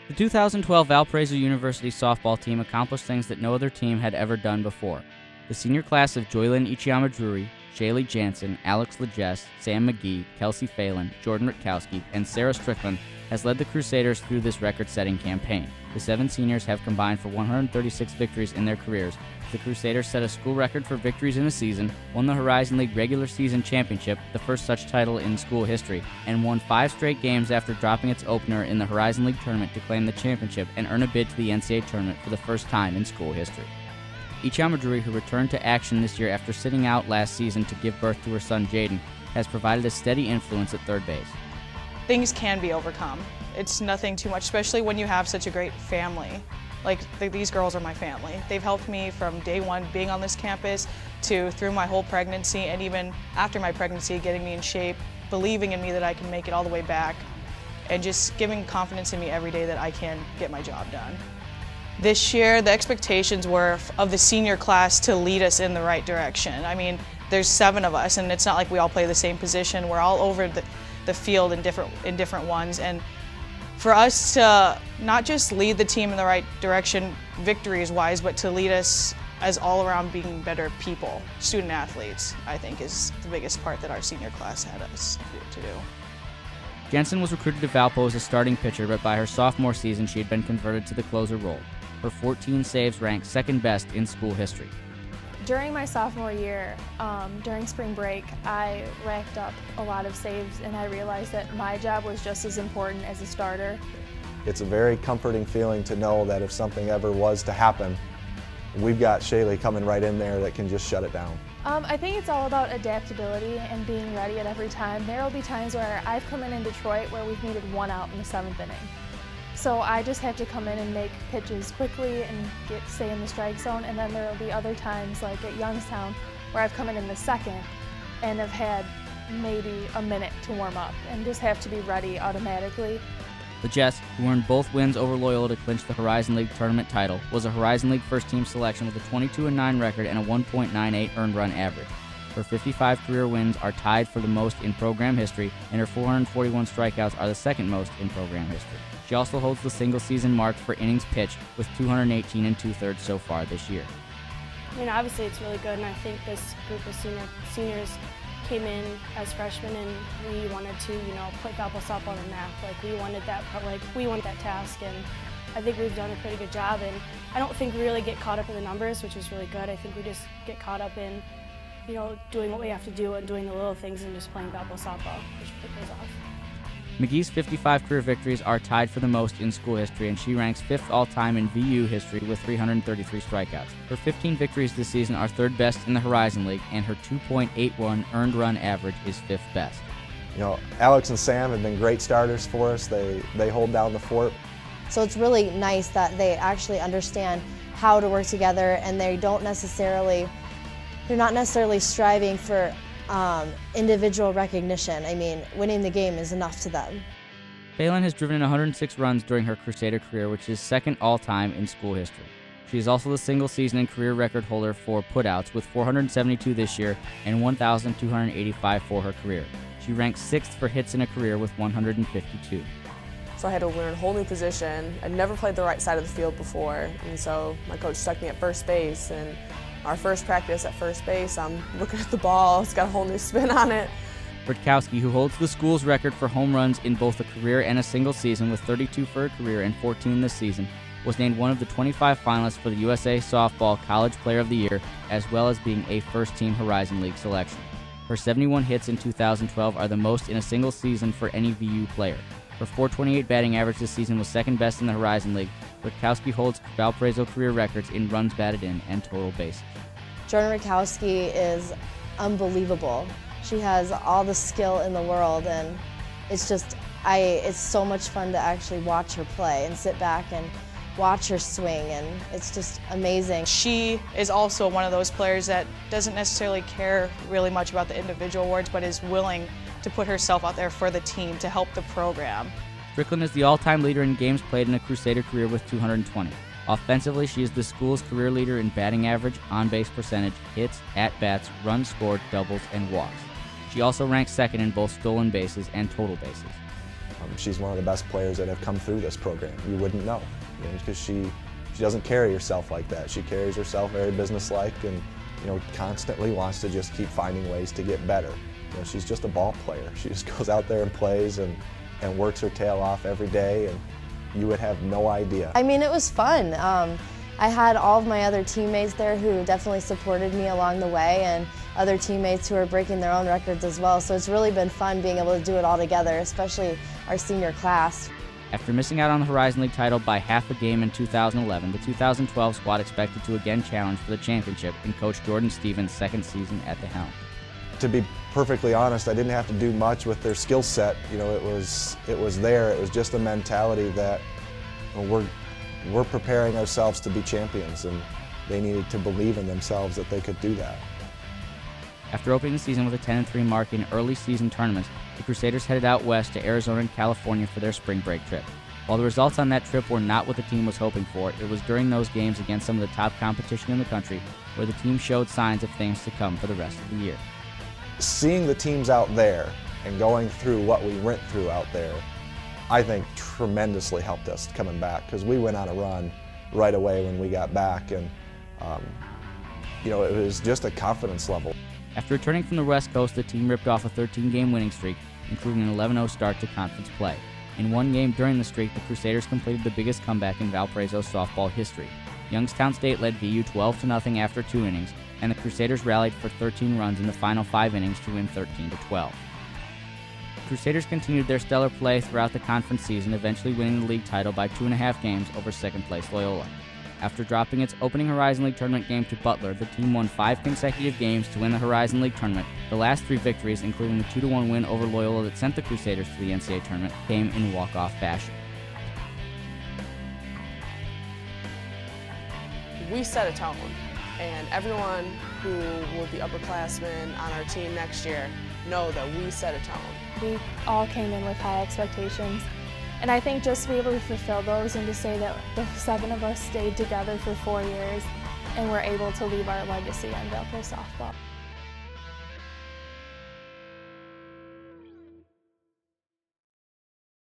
The 2012 Valparaiso University softball team accomplished things that no other team had ever done before. The senior class of Joylyn Ichiyama-Drury, Shaylee Jansen, Alex Legesse, Sam McGee, Kelsey Phelan, Jordan Rutkowski, and Sarah Strickland has led the Crusaders through this record-setting campaign. The 7 seniors have combined for 136 victories in their careers. The Crusaders set a school record for victories in a season, won the Horizon League regular season championship, the first such title in school history, and won 5 straight games after dropping its opener in the Horizon League tournament to claim the championship and earn a bid to the NCAA tournament for the first time in school history. Ichiyama-Drury, who returned to action this year after sitting out last season to give birth to her son Jaden, has provided a steady influence at third base. Things can be overcome. It's nothing too much, especially when you have such a great family. Like, these girls are my family. They've helped me from day one being on this campus to through my whole pregnancy, and even after my pregnancy, getting me in shape, believing in me that I can make it all the way back, and just giving confidence in me every day that I can get my job done. This year, the expectations were of the senior class to lead us in the right direction. I mean, there's 7 of us, and it's not like we all play the same position. We're all over the field in different ones, and for us to not just lead the team in the right direction victories-wise, but to lead us as all-around being better people, student athletes, I think is the biggest part that our senior class had us to do. Jensen was recruited to Valpo as a starting pitcher, but by her sophomore season she had been converted to the closer role. Her 14 saves ranked second best in school history. During my sophomore year, during spring break, I racked up a lot of saves, and I realized that my job was just as important as a starter. It's a very comforting feeling to know that if something ever was to happen, we've got Shaylee coming right in there that can just shut it down. I think it's all about adaptability and being ready at every time. There will be times where I've come in Detroit where we've needed 1 out in the 7th inning. So I just have to come in and make pitches quickly and stay in the strike zone, and then there will be other times like at Youngstown where I've come in the 2nd and have had maybe a minute to warm up and just have to be ready automatically. Legesse, who earned both wins over Loyola to clinch the Horizon League tournament title, was a Horizon League first-team selection with a 22-9 record and a 1.98 earned run average. Her 55 career wins are tied for the most in program history, and her 441 strikeouts are the second most in program history. She also holds the single-season mark for innings pitched with 218 2/3 so far this year. I mean, obviously it's really good, and I think this group of seniors came in as freshmen, and we wanted to, put Valpo softball on the map. Like, we wanted that task, and I think we've done a pretty good job. And I don't think we really get caught up in the numbers, which is really good. I think we just get caught up in, doing what we have to do and doing the little things and just playing Valpo softball, which pays off. McGee's 55 career victories are tied for the most in school history, and she ranks 5th all-time in VU history with 333 strikeouts. Her 15 victories this season are 3rd best in the Horizon League, and her 2.81 earned run average is 5th best. Alex and Sam have been great starters for us. They hold down the fort. So it's really nice that they actually understand how to work together, and they're not necessarily striving for individual recognition. I mean, winning the game is enough to them. Phelan has driven in 106 runs during her Crusader career, which is 2nd all-time in school history. She is also the single-season and career record holder for putouts, with 472 this year and 1,285 for her career. She ranks 6th for hits in a career with 152. So I had to learn a whole new position. I'd never played the right side of the field before, and so my coach stuck me at first base. And our first practice at first base, I'm looking at the ball, it's got a whole new spin on it. Rutkowski, who holds the school's record for home runs in both a career and a single season with 32 for a career and 14 this season, was named one of the 25 finalists for the USA Softball College Player of the Year, as well as being a first-team Horizon League selection. Her 71 hits in 2012 are the most in a single season for any VU player. Her .428 batting average this season was 2nd best in the Horizon League. Rutkowski holds Valparaiso career records in runs batted in and total bases. Jordan Rutkowski is unbelievable. She has all the skill in the world, and it's so much fun to actually watch her play and sit back and watch her swing, and it's just amazing. She is also one of those players that doesn't necessarily care really much about the individual awards, but is willing to put herself out there for the team to help the program. Strickland is the all-time leader in games played in a Crusader career with 220. Offensively, she is the school's career leader in batting average, on-base percentage, hits, at-bats, runs scored, doubles, and walks. She also ranks 2nd in both stolen bases and total bases. She's one of the best players that have come through this program. You wouldn't know, because she doesn't carry herself like that. She carries herself very businesslike and constantly wants to just keep finding ways to get better. She's just a ball player. She just goes out there and plays and works her tail off every day, and you would have no idea. I mean, it was fun. I had all of my other teammates there who definitely supported me along the way, and other teammates who are breaking their own records as well. So it's really been fun being able to do it all together, especially our senior class. After missing out on the Horizon League title by half a game in 2011, the 2012 squad expected to again challenge for the championship in Coach Jordan Stevens' second season at the helm. To be perfectly honest, I didn't have to do much with their skill set. It was there. It was just a mentality that we're preparing ourselves to be champions, and they needed to believe in themselves that they could do that. After opening the season with a 10-3 mark in early season tournaments, the Crusaders headed out west to Arizona and California for their spring break trip. While the results on that trip were not what the team was hoping for, it was during those games against some of the top competition in the country where the team showed signs of things to come for the rest of the year. Seeing the teams out there and going through what we went through out there, I think tremendously helped us coming back, because we went on a run right away when we got back, and it was just a confidence level. After returning from the West Coast, the team ripped off a 13-game winning streak, including an 11-0 start to conference play. In one game during the streak, the Crusaders completed the biggest comeback in Valparaiso softball history. Youngstown State led VU 12-0 after 2 innings, and the Crusaders rallied for 13 runs in the final 5 innings to win 13-12. The Crusaders continued their stellar play throughout the conference season, eventually winning the league title by 2.5 games over second-place Loyola. After dropping its opening Horizon League tournament game to Butler, the team won 5 consecutive games to win the Horizon League tournament. The last 3 victories, including the 2-1 win over Loyola that sent the Crusaders to the NCAA tournament, came in walk-off fashion. We set a tone, and everyone who will be upperclassmen on our team next year know that we set a tone. We all came in with high expectations, and I think just to be able to fulfill those and to say that the 7 of us stayed together for 4 years and were able to leave our legacy on Valparaiso softball.